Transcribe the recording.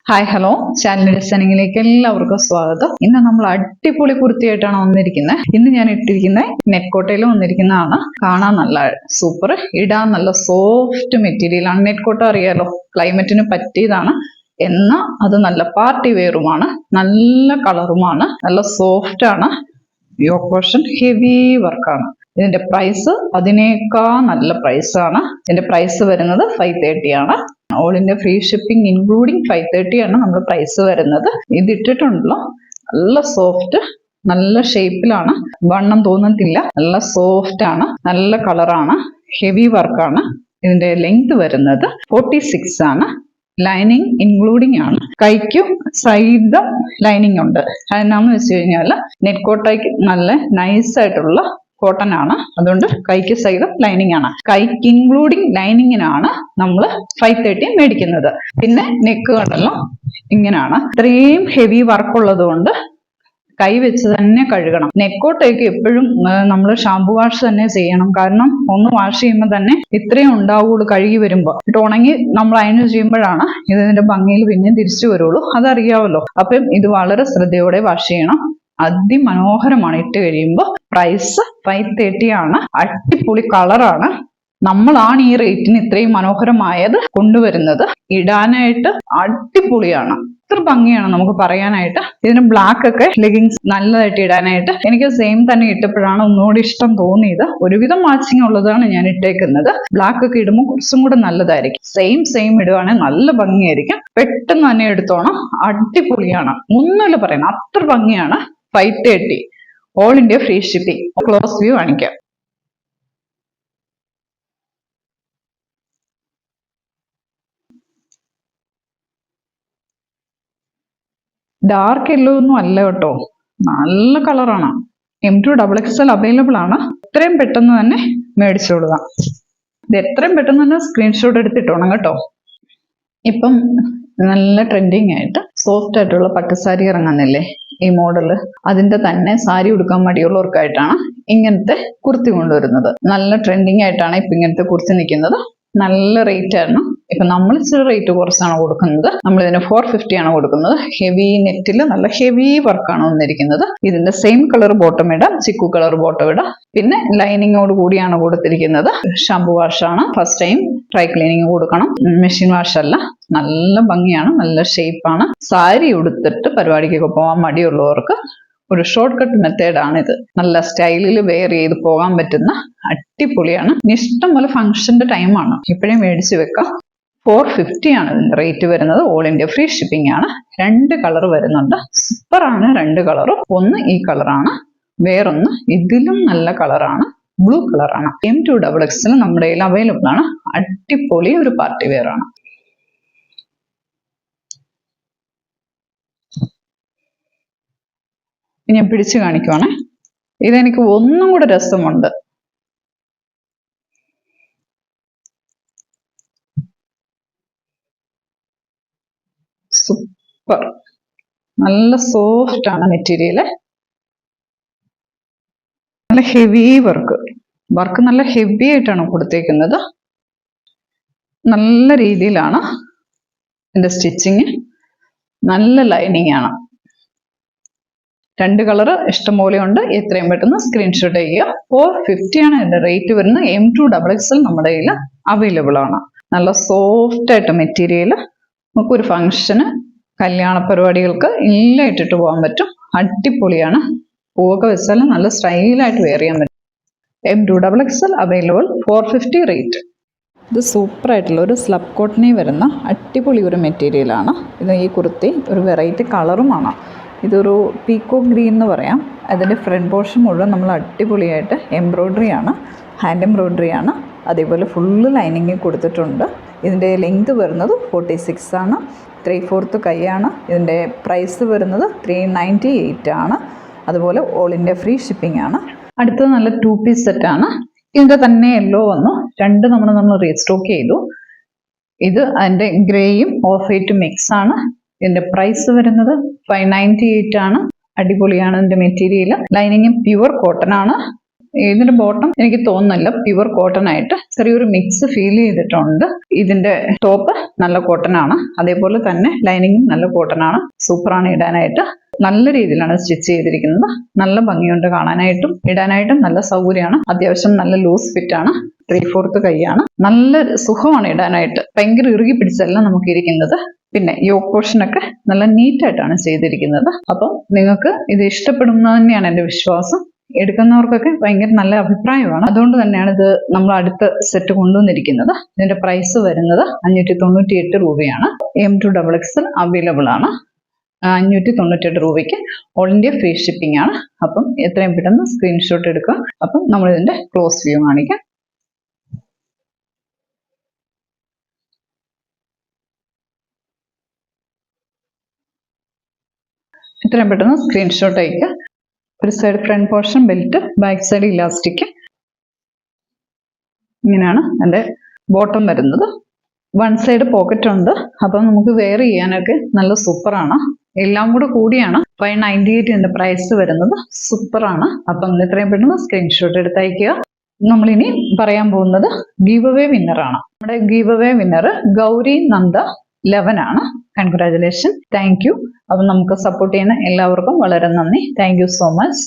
Hi hello channel ഡിസൈനിങ്ങിലേക്ക് എല്ലാവർക്കും സ്വാഗതം. ഇന്ന് നമ്മൾ അടിപൊളി കുർത്തിയായിട്ടാണ് വന്നിരിക്കുന്നത്. ഇന്ന് ഞാൻ ഇട്ടിരിക്കുന്നത് നെറ്റ്കോട്ടയിൽ വന്നിരിക്കുന്നതാണ്. കാണാൻ നല്ല സൂപ്പർ, ഇടാൻ നല്ല സോഫ്റ്റ് മെറ്റീരിയൽ ആണ്. നെറ്റ്കോട്ട അറിയാലോ, ക്ലൈമറ്റിന് പറ്റിയതാണ്. എന്നാൽ അത് നല്ല പാർട്ടി വെയറുമാണ്, നല്ല കളറുമാണ്, നല്ല സോഫ്റ്റ് ആണ്. യോക്ക് പോർഷൻ ഹെവി വർക്കാണ്. ഇതിന്റെ പ്രൈസ് അതിനേക്കാൾ നല്ല പ്രൈസാണ്. ഇതിന്റെ പ്രൈസ് വരുന്നത് 530 ആണ്. All India free shipping including 530 ആണ് നമ്മുടെ പ്രൈസ് വരുന്നത്. ഇത് ഇട്ടിട്ടുണ്ടല്ലോ, നല്ല സോഫ്റ്റ്, നല്ല ഷേപ്പിലാണ്, വണ്ണം തോന്നത്തില്ല, നല്ല സോഫ്റ്റ് ആണ്, നല്ല കളറാണ്, ഹെവി വർക്കാണ്. ഇതിന്റെ ലെങ്ത് വരുന്നത് 46 ആണ്. ലൈനിങ് ഇൻക്ലൂഡിങ് ആണ്. കൈക്കും സൈഡും ലൈനിങ് ഉണ്ട്. അതെന്നാന്ന് വെച്ച് കഴിഞ്ഞാൽ നെറ്റ്കോട്ടയ്ക്ക് നല്ല നൈസായിട്ടുള്ള കോട്ടൺ ആണ്, അതുകൊണ്ട് കൈക്ക് സൈഡ് ലൈനിങ് ആണ്. കൈക്ക് ഇൻക്ലൂഡിങ് ലൈനിങ്ങിനാണ് നമ്മൾ 530 മേടിക്കുന്നത്. പിന്നെ നെക്ക് കണ്ടല്ലോ ഇങ്ങനെയാണ്. ഇത്രയും ഹെവി വർക്ക് ഉള്ളത് കൊണ്ട് കൈ വെച്ച് തന്നെ കഴുകണം. നെക്കോട്ടേക്ക് എപ്പോഴും നമ്മൾ ഷാമ്പു വാഷ് തന്നെ ചെയ്യണം. കാരണം ഒന്ന് വാഷ് ചെയ്യുമ്പോൾ തന്നെ ഇത്രയും ഉണ്ടാവുള്ളൂ. കഴുകി വരുമ്പോൾ ഇട്ട് ഉണങ്ങി നമ്മൾ അയൺ ചെയ്യുമ്പോഴാണ് ഇതിന്റെ ഭംഗിയിൽ പിന്നെ തിരിച്ചു വരുള്ളൂ. അതറിയാമല്ലോ. അപ്പം ഇത് വളരെ ശ്രദ്ധയോടെ വാഷ് ചെയ്യണം. അതിമനോഹരമാണ് ഇട്ട് കഴിയുമ്പോൾ. പ്രൈസ് 530 ആണ്. അടിപൊളി കളറാണ്. നമ്മളാണ് ഈ റേറ്റിന് ഇത്രയും മനോഹരമായത് കൊണ്ടുവരുന്നത്. ഇടാനായിട്ട് അടിപൊളിയാണ്. ഇത്ര ഭംഗിയാണ് നമുക്ക് പറയാനായിട്ട്. ഇതിന് ബ്ലാക്ക് ഒക്കെ ലെഗിങ്സ് നല്ലതായിട്ട് ഇടാനായിട്ട് എനിക്ക് സെയിം തന്നെ ഇട്ടപ്പോഴാണ് ഒന്നുകൂടി ഇഷ്ടം തോന്നിയത്. ഒരുവിധം മാച്ചിങ് ഉള്ളതാണ് ഞാൻ ഇട്ടേക്കുന്നത്. ബ്ലാക്ക് ഒക്കെ ഇടുമ്പോൾ കുറച്ചും കൂടെ നല്ലതായിരിക്കും. സെയിം ഇടുവാണെങ്കിൽ നല്ല ഭംഗിയായിരിക്കും. പെട്ടെന്ന് തന്നെ എടുത്തോണം. അടിപൊളിയാണ്, ഒന്നുമില്ല പറയണം, അത്ര ഭംഗിയാണ്. 530 all India free shipping. Close view കാണിക്കാം. ഡാർക്ക് യെല്ലോ ഒന്നും അല്ല കേട്ടോ, നല്ല കളറാണ്. M2XXL അവൈലബിൾ ആണ്. എത്രയും പെട്ടെന്ന് തന്നെ മേടിച്ചോളുക. ഇത് എത്രയും പെട്ടെന്ന് തന്നെ സ്ക്രീൻഷോട്ട് എടുത്തിട്ടോണം കേട്ടോ. ഇപ്പം നല്ല ട്രെൻഡിങ് ആയിട്ട് സോഫ്റ്റ് ആയിട്ടുള്ള പട്ടുസാരി ഇറങ്ങുന്നില്ലേ, ഈ മോഡല്. അതിന്റെ തന്നെ സാരി ഉടുക്കാൻ മടിയുള്ളവർക്കായിട്ടാണ് ഇങ്ങനത്തെ കുർത്തി കൊണ്ടുവരുന്നത്. നല്ല ട്രെൻഡിങ് ആയിട്ടാണ് ഇപ്പൊ ഇങ്ങനത്തെ കുർത്തി നിൽക്കുന്നത്. നല്ല റേറ്റ് ആണ്. ഇപ്പൊ നമ്മൾ ഇച്ചിരി റേറ്റ് കുറച്ചാണ് കൊടുക്കുന്നത്. നമ്മൾ ഇതിന് 450 ആണ് കൊടുക്കുന്നത്. ഹെവി നെറ്റിൽ നല്ല ഹെവി വർക്കാണ് വന്നിരിക്കുന്നത്. ഇതിന്റെ സെയിം കളർ ബോട്ടം ഇടാം, ചിക്കു കളർ ബോട്ടം ഇടാം. പിന്നെ ലൈനിങ്ങോട് കൂടിയാണ് കൊടുത്തിരിക്കുന്നത്. ഷാമ്പു വാഷാണ്. ഫസ്റ്റ് ടൈം ഡ്രൈ ക്ലീനിങ് കൊടുക്കണം, മെഷീൻ വാഷ് അല്ല. നല്ല ഭംഗിയാണ്, നല്ല ഷേപ്പാണ്. സാരി ഉടുത്തിട്ട് പരിപാടിക്കൊക്കെ പോകാൻ മടിയുള്ളവർക്ക് ഒരു ഷോർട്ട് കട്ട് മെത്തേഡാണ് ഇത്. നല്ല സ്റ്റൈലിൽ വെയർ ചെയ്ത് പോകാൻ പറ്റുന്ന അടിപൊളിയാണ്. ഇഷ്ടം പോലെ ഫംഗ്ഷന്റെ ടൈമാണ്, ഇപ്പോഴേ മേടിച്ചു വെക്കാം. 450 ആണ് ഇതിന്റെ റേറ്റ് വരുന്നത്. ഓൾ ഇന്ത്യ ഫ്രീ ഷിപ്പിംഗ് ആണ്. 2 കളർ വരുന്നുണ്ട്. സൂപ്പറാണ് 2 കളറും. ഒന്ന് ഈ കളറാണ്, വേറൊന്ന് ഇതിലും നല്ല കളറാണ്, ബ്ലൂ കളറാണ്. M2XXL നമ്മുടെ കയ്യിൽ അവൈലബിൾ ആണ്. അടിപൊളി ഒരു പാർട്ടി വെയർ ആണ്. ഞാൻ പിടിച്ചു കാണിക്കുവാണേ. ഇതെനിക്ക് ഒന്നും കൂടെ രസമുണ്ട്. സൂപ്പർ, നല്ല സോഫ്റ്റ് ആണ് മെറ്റീരിയല്. നല്ല ഹെവി വർക്ക് നല്ല ഹെവി ആയിട്ടാണ് കൊടുത്തേക്കുന്നത്. നല്ല രീതിയിലാണ് ഇതിന്റെ സ്റ്റിച്ചിങ്. നല്ല ലൈനിങ് ആണ്. 2 കളർ ഇഷ്ടംപോലെ ഉണ്ട്. എത്രയും പെട്ടെന്ന് സ്ക്രീൻഷോട്ട് ചെയ്യുക. 450 ആണ് ഇതിന്റെ റേറ്റ് വരുന്നത്. M2XXL നമ്മുടെ കയ്യിൽ അവൈലബിൾ ആണ്. നല്ല സോഫ്റ്റ് ആയിട്ട് മെറ്റീരിയൽ. നമുക്കൊരു ഫംഗ്ഷന്, കല്യാണ പരിപാടികൾക്ക് എല്ലാം ഇട്ടിട്ട് പോകാൻ പറ്റും. അടിപൊളിയാണ്. പൂവൊക്കെ വെച്ചാലും നല്ല സ്റ്റൈലായിട്ട് വെയർ ചെയ്യാൻ പറ്റും. M2XXL available, 450 rate. ഇത് സൂപ്പറായിട്ടുള്ള ഒരു സ്ലബ് കോട്ടണിൽ വരുന്ന അടിപൊളി ഒരു മെറ്റീരിയലാണ്. ഇത് ഈ കുർത്തി ഒരു വെറൈറ്റി കളറുമാണ്. ഇതൊരു പീക്കോ ഗ്രീൻ എന്ന് പറയാം. അതിൻ്റെ ഫ്രണ്ട് പോർഷൻ മുഴുവൻ നമ്മൾ അടിപൊളിയായിട്ട് എംബ്രോയ്ഡറി ആണ്, ഹാൻഡ് എംബ്രോയ്ഡറി ആണ്. അതേപോലെ ഫുള്ള് ലൈനിങ് കൊടുത്തിട്ടുണ്ട്. ഇതിൻ്റെ ലെങ്ത് വരുന്നത് 46 ആണ്. 3/4 കൈയാണ്. ഇതിൻ്റെ പ്രൈസ് വരുന്നത് 398 ആണ്. അതുപോലെ ഓൾ ഇന്ത്യ ഫ്രീ ഷിപ്പിംഗ് ആണ്. അടുത്തത് നല്ല 2 പീസ് സെറ്റാണ്. ഇതിൻ്റെ തന്നെ യെല്ലോ വന്നു. 2 നമ്മൾ റീസ്റ്റോക്ക് ചെയ്തു. ഇത് അതിൻ്റെ ഗ്രേയും ഓഫ് വൈറ്റും മിക്സ് ആണ്. ഇതിന്റെ പ്രൈസ് വരുന്നത് 598 ആണ്. അടിപൊളിയാണ് ഇതിന്റെ മെറ്റീരിയൽ. ലൈനിങ് പ്യുവർ കോട്ടൺ ആണ്. ഇതിന്റെ ബോട്ടം എനിക്ക് തോന്നുന്നില്ല പ്യുവർ കോട്ടൺ ആയിട്ട് ചെറിയൊരു മിക്സ് ഫീൽ ചെയ്തിട്ടുണ്ട്. ഇതിന്റെ ടോപ്പ് നല്ല കോട്ടൺ ആണ്. അതേപോലെ തന്നെ ലൈനിങ്ങും നല്ല കോട്ടൺ ആണ്. സൂപ്പറാണ് ഇടാനായിട്ട്. നല്ല രീതിയിലാണ് സ്റ്റിച്ച് ചെയ്തിരിക്കുന്നത്. നല്ല ഭംഗിയുണ്ട് കാണാനായിട്ടും ഇടാനായിട്ടും നല്ല സൗകര്യമാണ്. അത്യാവശ്യം നല്ല ലൂസ് ഫിറ്റ് ആണ്. 3/4 കൈയാണ്. നല്ല സുഖമാണ് ഇടാനായിട്ട്. ഭയങ്കര ഇറുകി പിടിച്ചല്ല നമുക്ക് ഇരിക്കുന്നത്. പിന്നെ യോക്ക് പോർഷനൊക്കെ നല്ല നീറ്റായിട്ടാണ് ചെയ്തിരിക്കുന്നത്. അപ്പം നിങ്ങൾക്ക് ഇത് ഇഷ്ടപ്പെടുന്ന തന്നെയാണ് എൻ്റെ വിശ്വാസം. എടുക്കുന്നവർക്കൊക്കെ ഭയങ്കര നല്ല അഭിപ്രായമാണ്. അതുകൊണ്ട് തന്നെയാണ് ഇത് നമ്മൾ അടുത്ത സെറ്റ് കൊണ്ടുവന്നിരിക്കുന്നത്. ഇതിന്റെ പ്രൈസ് വരുന്നത് 598 രൂപയാണ്. M2XXL അവൈലബിൾ ആണ്. 598 രൂപയ്ക്ക് ഓൾ ഇന്ത്യ ഫ്രീ ഷിപ്പിംഗ് ആണ്. അപ്പം എത്രയും പെട്ടെന്ന് സ്ക്രീൻഷോട്ട് എടുക്കുക. അപ്പം നമ്മൾ ഇതിന്റെ ക്ലോസ് വ്യൂ കാണിക്കാം. എത്രയും പെട്ടെന്ന് സ്ക്രീൻഷോട്ട് അയക്കുക. ഒരു side front portion belt, back side elastic. ഇങ്ങനെയാണ് എൻ്റെ ബോട്ടം വരുന്നത്. വൺ സൈഡ് പോക്കറ്റ് ഉണ്ട്. അപ്പം നമുക്ക് വെയർ ചെയ്യാനൊക്കെ നല്ല സൂപ്പറാണ്. എല്ലാം കൂടെ കൂടിയാണ് 598 ഇതിന്റെ പ്രൈസ് വരുന്നത്. സൂപ്പറാണ്. അപ്പം എത്രയും പെട്ടെന്ന് സ്ക്രീൻഷോട്ട് എടുത്തയക്കുക. നമ്മളിനി പറയാൻ പോകുന്നത് ഗീവ് അവേ വിന്നറാണ്. നമ്മുടെ giveaway winner Gauri Nanda 11 ആണ്. കൺഗ്രാജുലേഷൻ. Thank you. അപ്പം നമുക്ക് സപ്പോർട്ട് ചെയ്യുന്ന എല്ലാവർക്കും വളരെ നന്ദി. Thank you so much.